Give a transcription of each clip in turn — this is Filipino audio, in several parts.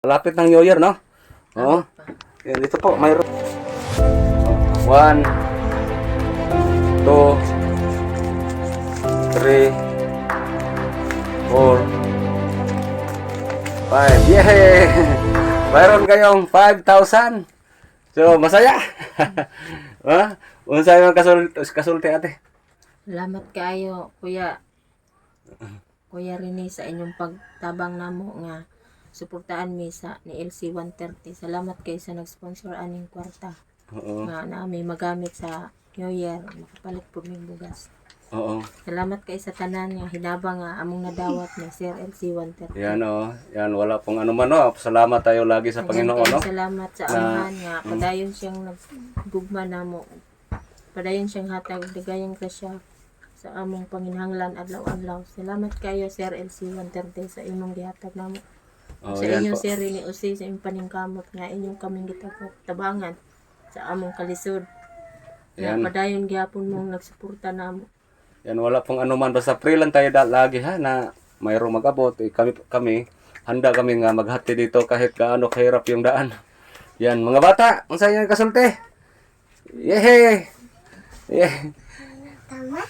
Malapit ng New Year, no? Oo. Yan, dito po, mayroon. 1, 2, 3, 4, 5. Yay! Mayroon kayong 5,000. So, masaya. Ha? Unsay man kasulti ate? Salamat kayo, Kuya. Kuya Rene, sa inyong pagtabang namo nga suportaan mi sa ni LC 130. Salamat kayo sa nag-sponsor aning kwarta. Oo. Nga namin magamit sa New Year, makapalit po ng bugas. Oo. Salamat kayo sa tanan nga hinabang nga among nadawat ni Sir LC 130. Yan oh. Yan wala pong ano man no. Salamat tayo lagi sa Panginoon no. Salamat sa amahan nga padayon siyang naggugma namo. Padayon siyang hatag ligayang grasya sa among panginahanglan adlaw-adlaw. Salamat kayo Sir LC 130 sa imong gihatag namo. Oh, Sa yan inyong po. Sir Rene Ose sa inyong paningkamot nga inyong kaming tabangan sa among kalisod. Yan. Yan. Padayon gyapon mong nagsuporta namo. Yan wala pong ano man basta pray lang tayo lagi ha na mayroong mag-abot. Kami handa kami nga maghati dito kahit gaano kahirap yung daan. Yan mga bata, unsa yung kasulti? Yehey! Yeah. Salamat.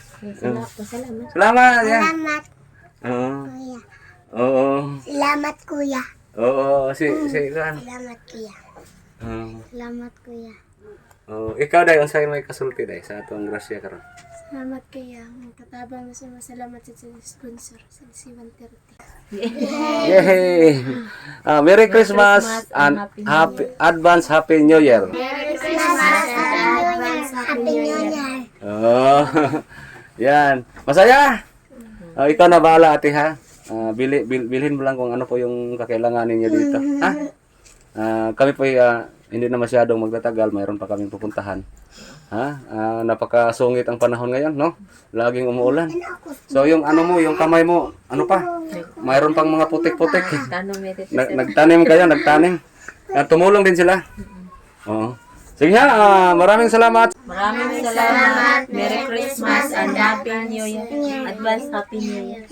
Salamat. Yan. Salamat, Oo. kuya. Oo. Salamat, kuya. Oo, si kan. Salamat, kuya. Oo. Salamat, kuya. Oh, ikaw dai unsay may kasulti dai sa atong grasya karon. Salamat, kuya. Magkatabang sa salamat sa sponsor sa C130. Yay! Merry Christmas and happy advance Happy New Year. Merry Christmas and Happy New Year. Oh. Yan. Masaya. Ikaw na bahala ate ha. Bilhin mo lang kung ano po yung kakailanganin niyo dito. Ha? Kami po hindi na masyadong magtatagal, mayroon pa kaming pupuntahan. Ha? Napakasungit ang panahon ngayon, no? Laging umuulan. So yung ano mo, yung kamay mo, ano pa? Mayroon pang mga putik-putik. Nagtanim kayo, nagtanim. Tumulong din sila. Oo. Sige ha, maraming salamat. Maraming salamat. Merry Christmas and Happy New Year. Advance Happy New Year.